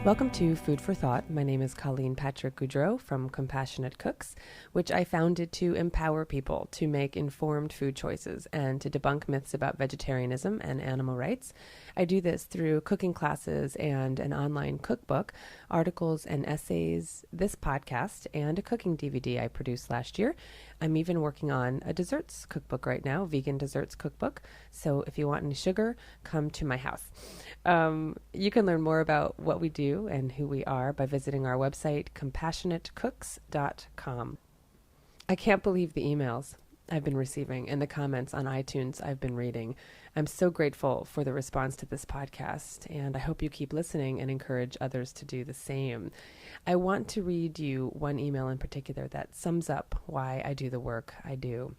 Welcome to Food for Thought. My name is Colleen Patrick-Goudreau from Compassionate Cooks, which I founded to empower people to make informed food choices and to debunk myths about vegetarianism and animal rights. I do this through cooking classes and an online cookbook, articles and essays, this podcast, and a cooking DVD I produced last year. I'm even working on a desserts cookbook right now, vegan desserts cookbook. So if you want any sugar, come to my house. You can learn more about what we do and who we are by visiting our website, compassionatecooks.com. I can't believe the emails I've been receiving and the comments on iTunes I've been reading. I'm so grateful for the response to this podcast, and I hope you keep listening and encourage others to do the same. I want to read you one email in particular that sums up why I do the work I do.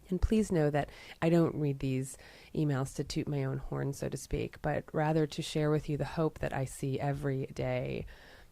And please know that I don't read these emails to toot my own horn, so to speak, but rather to share with you the hope that I see every day.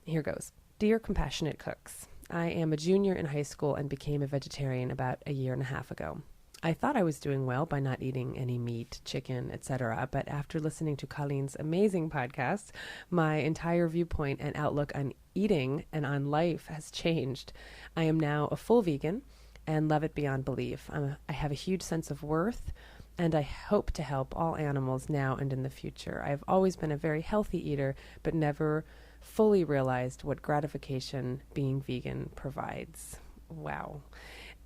Here goes. Dear Compassionate Cooks, I am a junior in high school and became a vegetarian about a year and a half ago. I thought I was doing well by not eating any meat, chicken, etc., but after listening to Colleen's amazing podcast, my entire viewpoint and outlook on eating and on life has changed. I am now a full vegan and love it beyond belief. I have a huge sense of worth, and I hope to help all animals now and in the future. I've always been a very healthy eater, but never fully realized what gratification being vegan provides. Wow.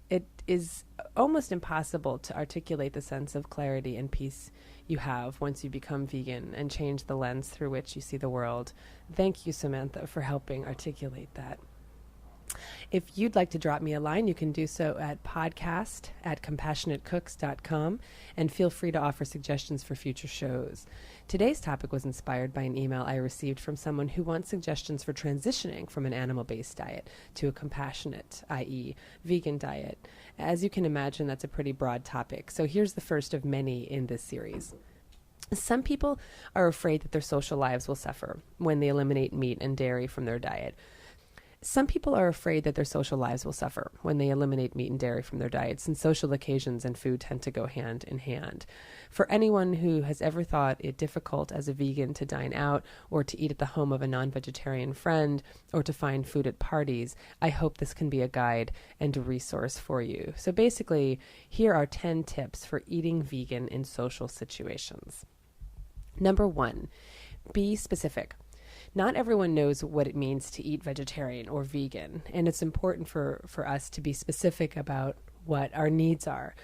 It is almost impossible to articulate the sense of clarity and peace you have once you become vegan and change the lens through which you see the world. Thank you, Samantha, for helping articulate that. If you'd like to drop me a line, you can do so at podcast@compassionatecooks.com, and feel free to offer suggestions for future shows. Today's topic was inspired by an email I received from someone who wants suggestions for transitioning from an animal-based diet to a compassionate, i.e. vegan diet. As you can imagine, that's a pretty broad topic. So here's the first of many in this series. Some people are afraid that their social lives will suffer when they eliminate meat and dairy from their diet. Some people are afraid that their social lives will suffer when they eliminate meat and dairy from their diets, and social occasions and food tend to go hand in hand. For anyone who has ever thought it difficult as a vegan to dine out or to eat at the home of a non-vegetarian friend or to find food at parties, I hope this can be a guide and a resource for you. So basically, here are 10 tips for eating vegan in social situations. Number 1, be specific. Not everyone knows what it means to eat vegetarian or vegan, and it's important for us to be specific about what our needs are.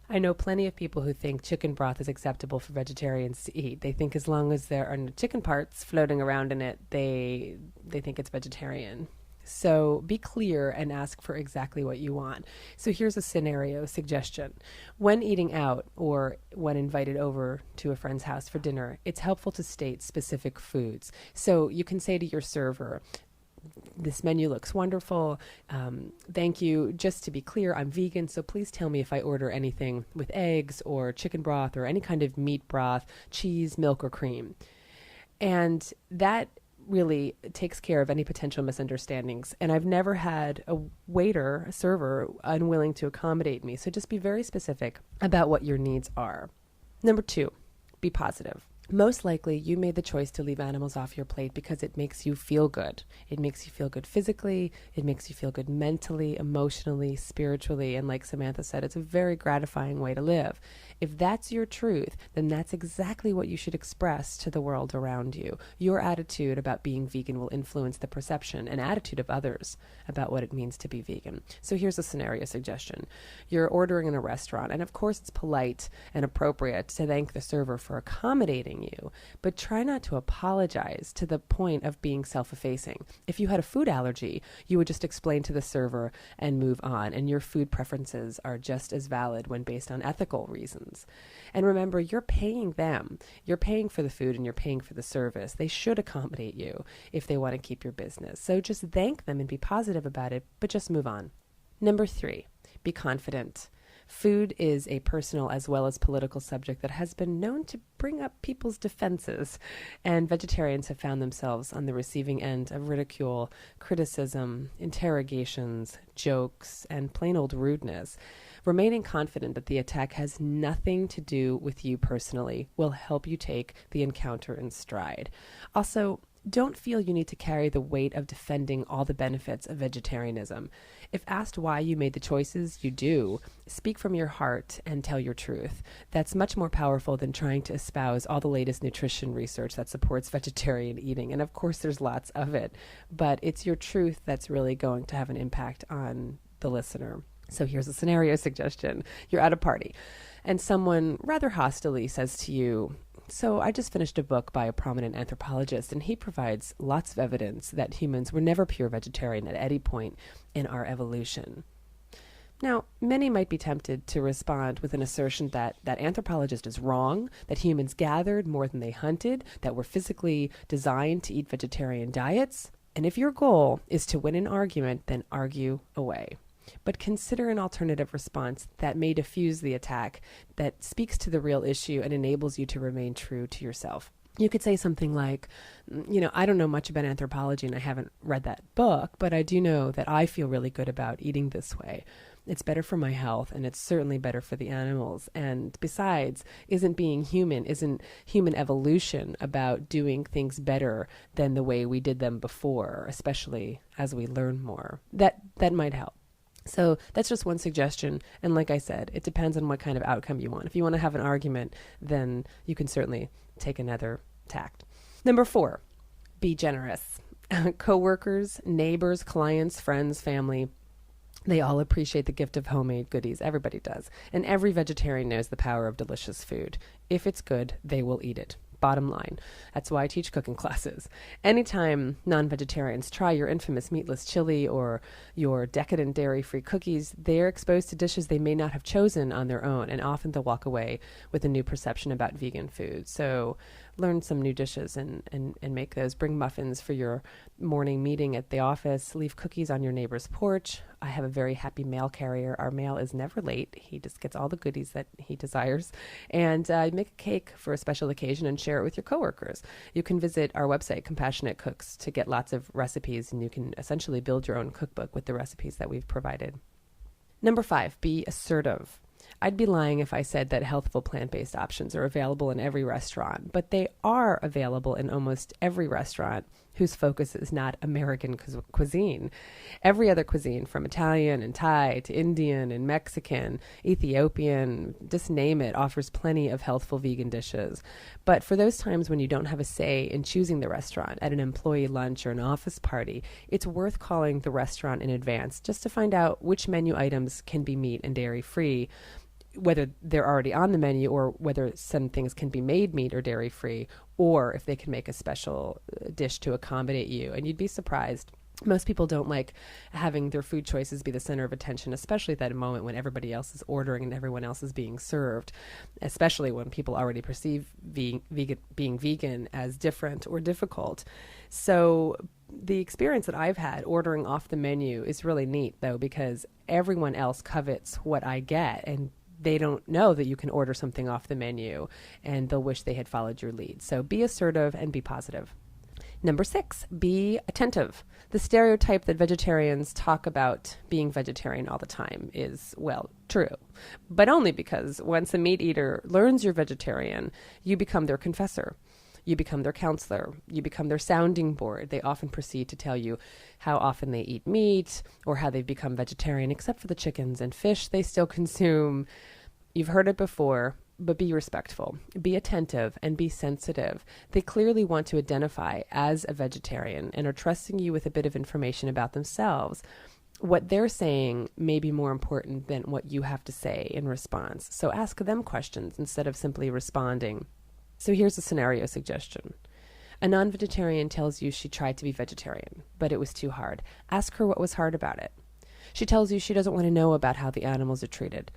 I know plenty of people who think chicken broth is acceptable for vegetarians to eat. They think as long as there are no chicken parts floating around in it, they think it's vegetarian. So be clear and ask for exactly what you want. So here's a scenario suggestion. When eating out or when invited over to a friend's house for dinner, it's helpful to state specific foods. So you can say to your server, this menu looks wonderful. Thank you. Just to be clear, I'm vegan, so please tell me if I order anything with eggs or chicken broth or any kind of meat broth, cheese, milk, or cream. And that really takes care of any potential misunderstandings. And I've never had a waiter, a server, unwilling to accommodate me. So just be very specific about what your needs are. Number 2, be positive. Most likely, you made the choice to leave animals off your plate because it makes you feel good. It makes you feel good physically. It makes you feel good mentally, emotionally, spiritually. And like Samantha said, it's a very gratifying way to live. If that's your truth, then that's exactly what you should express to the world around you. Your attitude about being vegan will influence the perception and attitude of others about what it means to be vegan. So here's a scenario suggestion. You're ordering in a restaurant, and of course it's polite and appropriate to thank the server for accommodating you, but try not to apologize to the point of being self-effacing. If you had a food allergy, you would just explain to the server and move on, and your food preferences are just as valid when based on ethical reasons. And remember, you're paying them. You're paying for the food and you're paying for the service. They should accommodate you if they want to keep your business. So just thank them and be positive about it, but just move on. Number 3, be confident. Food is a personal as well as political subject that has been known to bring up people's defenses, and vegetarians have found themselves on the receiving end of ridicule, criticism, interrogations, jokes, and plain old rudeness. Remaining confident that the attack has nothing to do with you personally will help you take the encounter in stride. Also, Don't feel you need to carry the weight of defending all the benefits of vegetarianism. If asked why you made the choices you do, speak from your heart and tell your truth. That's much more powerful than trying to espouse all the latest nutrition research that supports vegetarian eating. And of course, there's lots of it, but it's your truth that's really going to have an impact on the listener. So here's a scenario suggestion. You're at a party, and someone rather hostilely says to you, "So I just finished a book by a prominent anthropologist, and he provides lots of evidence that humans were never pure vegetarian at any point in our evolution." Now, many might be tempted to respond with an assertion that that anthropologist is wrong, that humans gathered more than they hunted, that we're physically designed to eat vegetarian diets. And if your goal is to win an argument, then argue away. But consider an alternative response that may diffuse the attack, that speaks to the real issue and enables you to remain true to yourself. You could say something like, I don't know much about anthropology and I haven't read that book, but I do know that I feel really good about eating this way. It's better for my health, and it's certainly better for the animals. And besides, isn't human evolution about doing things better than the way we did them before, especially as we learn more? That might help. So that's just one suggestion. And like I said, it depends on what kind of outcome you want. If you want to have an argument, then you can certainly take another tact. Number 4, be generous. Coworkers, neighbors, clients, friends, family, they all appreciate the gift of homemade goodies. Everybody does. And every vegetarian knows the power of delicious food. If it's good, they will eat it. Bottom line. That's why I teach cooking classes. Anytime non-vegetarians try your infamous meatless chili or your decadent dairy-free cookies, they're exposed to dishes they may not have chosen on their own, and often they'll walk away with a new perception about vegan food. So learn some new dishes and make those. Bring muffins for your morning meeting at the office. Leave cookies on your neighbor's porch. I have a very happy mail carrier. Our mail is never late. He just gets all the goodies that he desires. And make a cake for a special occasion and share it with your coworkers. You can visit our website, Compassionate Cooks, to get lots of recipes, and you can essentially build your own cookbook with the recipes that we've provided. Number 5, be assertive. I'd be lying if I said that healthful plant-based options are available in every restaurant, but they are available in almost every restaurant whose focus is not American cuisine. Every other cuisine, from Italian and Thai to Indian and Mexican, Ethiopian, just name it, offers plenty of healthful vegan dishes. But for those times when you don't have a say in choosing the restaurant at an employee lunch or an office party, it's worth calling the restaurant in advance just to find out which menu items can be meat and dairy-free, whether they're already on the menu or whether some things can be made meat or dairy-free, or if they can make a special dish to accommodate you. And you'd be surprised. Most people don't like having their food choices be the center of attention, especially at that moment when everybody else is ordering and everyone else is being served, especially when people already perceive being vegan as different or difficult. So the experience that I've had ordering off the menu is really neat, though, because everyone else covets what I get, and they don't know that you can order something off the menu, and they'll wish they had followed your lead. So be assertive and be positive. Number 6, be attentive. The stereotype that vegetarians talk about being vegetarian all the time is, well, true, but only because once a meat eater learns you're vegetarian, you become their confessor. You become their counselor. You become their sounding board. They often proceed to tell you how often they eat meat or how they've become vegetarian, except for the chickens and fish they still consume. You've heard it before, but be respectful, be attentive, and be sensitive. They clearly want to identify as a vegetarian and are trusting you with a bit of information about themselves. What they're saying may be more important than what you have to say in response. So ask them questions instead of simply responding. So here's a scenario suggestion. A non-vegetarian tells you she tried to be vegetarian, but it was too hard. Ask her what was hard about it. She tells you she doesn't want to know about how the animals are treated.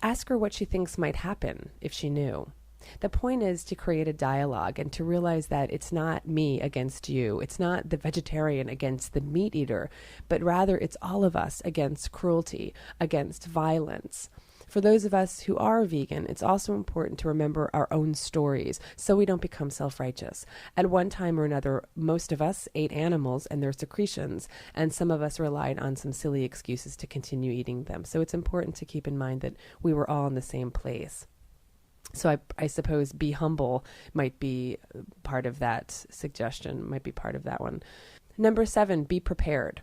Ask her what she thinks might happen if she knew. The point is to create a dialogue and to realize that it's not me against you. It's not the vegetarian against the meat eater, but rather it's all of us against cruelty, against violence. For those of us who are vegan, it's also important to remember our own stories so we don't become self-righteous. At one time or another, most of us ate animals and their secretions, and some of us relied on some silly excuses to continue eating them. So it's important to keep in mind that we were all in the same place. So I suppose be humble might be part of that suggestion, might be part of that one. Number 7, be prepared.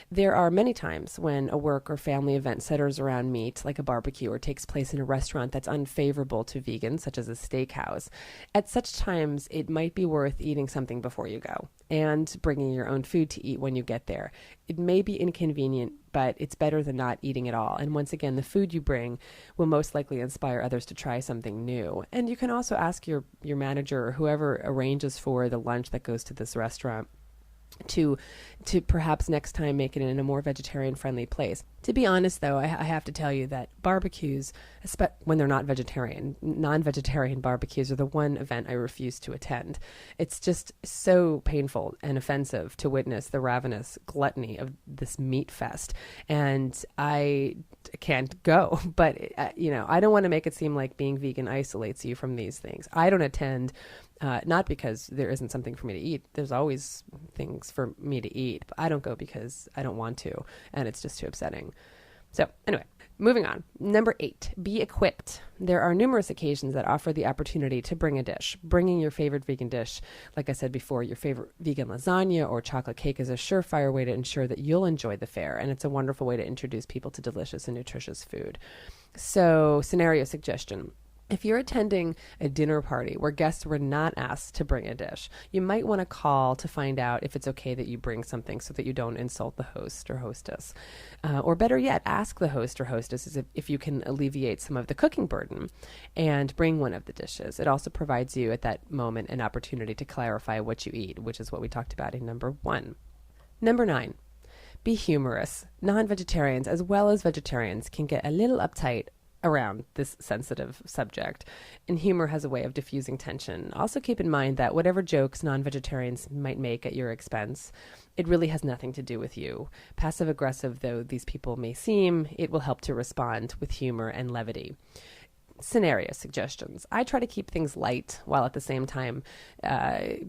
There are many times when a work or family event centers around meat, like a barbecue, or takes place in a restaurant that's unfavorable to vegans, such as a steakhouse. At such times, it might be worth eating something before you go and bringing your own food to eat when you get there. It may be inconvenient, but it's better than not eating at all. And once again, the food you bring will most likely inspire others to try something new. And you can also ask your manager or whoever arranges for the lunch that goes to this restaurant to perhaps next time make it in a more vegetarian friendly place. To be honest, though, I have to tell you that barbecues, when they're not vegetarian, non-vegetarian barbecues are the one event I refuse to attend. It's just so painful and offensive to witness the ravenous gluttony of this meat fest. And I can't go, but I don't want to make it seem like being vegan isolates you from these things. I don't attend not because there isn't something for me to eat. There's always things for me to eat. But I don't go because I don't want to, and it's just too upsetting. So anyway, moving on. Number 8, be equipped. There are numerous occasions that offer the opportunity to bring a dish. Bringing your favorite vegan dish, like I said before, your favorite vegan lasagna or chocolate cake is a surefire way to ensure that you'll enjoy the fare, and it's a wonderful way to introduce people to delicious and nutritious food. So, scenario suggestion. If you're attending a dinner party where guests were not asked to bring a dish, you might want to call to find out if it's okay that you bring something so that you don't insult the host or hostess. Or better yet, ask the host or hostess if you can alleviate some of the cooking burden and bring one of the dishes. It also provides you at that moment an opportunity to clarify what you eat, which is what we talked about in number 1. Number 9, be humorous. Non-vegetarians as well as vegetarians can get a little uptight around this sensitive subject, and humor has a way of diffusing tension. Also keep in mind that whatever jokes non-vegetarians might make at your expense, it really has nothing to do with you. Passive-aggressive though these people may seem, it will help to respond with humor and levity. Scenario suggestions. I try to keep things light while at the same time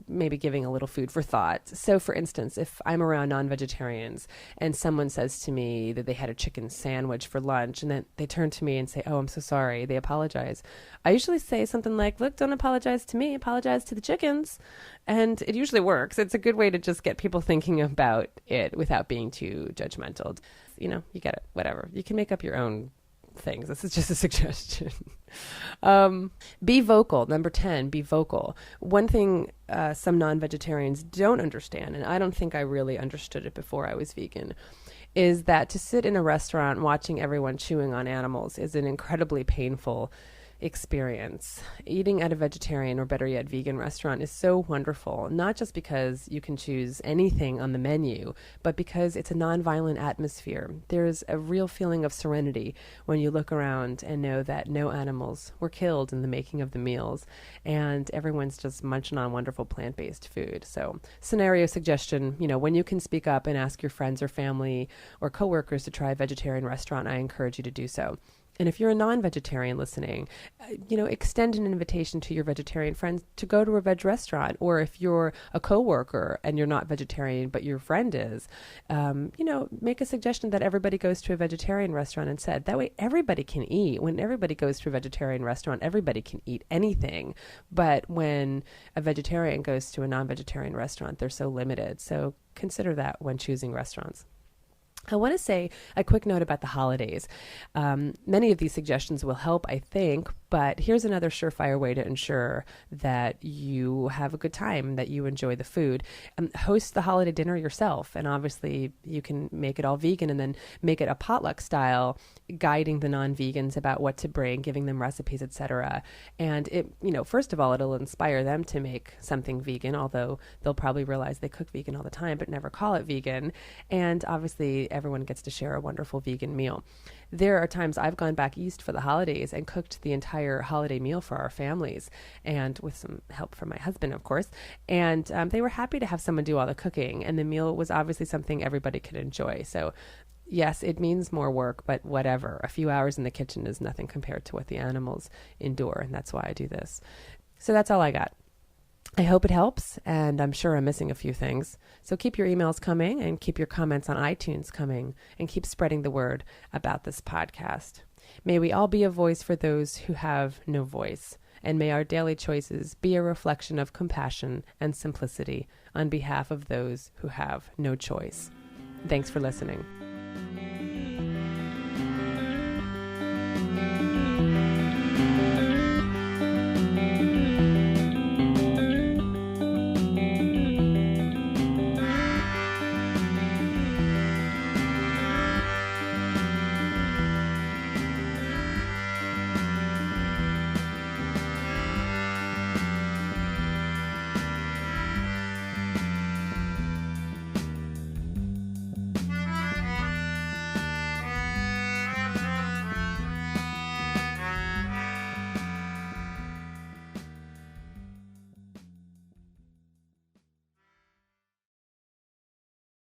maybe giving a little food for thought. So for instance, if I'm around non-vegetarians and someone says to me that they had a chicken sandwich for lunch and then they turn to me and say, "Oh, I'm so sorry," they apologize. I usually say something like, "Look, don't apologize to me, apologize to the chickens." And it usually works. It's a good way to just get people thinking about it without being too judgmental. You get it, whatever. You can make up your own things. This is just a suggestion. Be vocal. Number 10, be vocal. One thing some non-vegetarians don't understand, and I don't think I really understood it before I was vegan, is that to sit in a restaurant watching everyone chewing on animals is an incredibly painful experience. Eating at a vegetarian or better yet vegan restaurant is so wonderful, not just because you can choose anything on the menu, but because it's a nonviolent atmosphere. There's a real feeling of serenity when you look around and know that no animals were killed in the making of the meals, and everyone's just munching on wonderful plant-based food. So, scenario suggestion, when you can speak up and ask your friends or family or coworkers to try a vegetarian restaurant, I encourage you to do so. And if you're a non-vegetarian listening, extend an invitation to your vegetarian friends to go to a veg restaurant. Or if you're a coworker and you're not vegetarian, but your friend is, make a suggestion that everybody goes to a vegetarian restaurant instead. That way everybody can eat. When everybody goes to a vegetarian restaurant, everybody can eat anything. But when a vegetarian goes to a non-vegetarian restaurant, they're so limited. So consider that when choosing restaurants. I want to say a quick note about the holidays. Many of these suggestions will help, I think, but here's another surefire way to ensure that you have a good time, that you enjoy the food. Host the holiday dinner yourself, and obviously you can make it all vegan and then make it a potluck style, guiding the non-vegans about what to bring, giving them recipes, etc. And it, first of all, it'll inspire them to make something vegan, although they'll probably realize they cook vegan all the time but never call it vegan. And obviously everyone gets to share a wonderful vegan meal. There are times I've gone back east for the holidays and cooked the entire holiday meal for our families, and with some help from my husband, of course. And they were happy to have someone do all the cooking, and the meal was obviously something everybody could enjoy. So yes, it means more work, but whatever. A few hours in the kitchen is nothing compared to what the animals endure, and that's why I do this. So that's all I got. I hope it helps, and I'm sure I'm missing a few things. So keep your emails coming and keep your comments on iTunes coming and keep spreading the word about this podcast. May we all be a voice for those who have no voice, and may our daily choices be a reflection of compassion and simplicity on behalf of those who have no choice. Thanks for listening.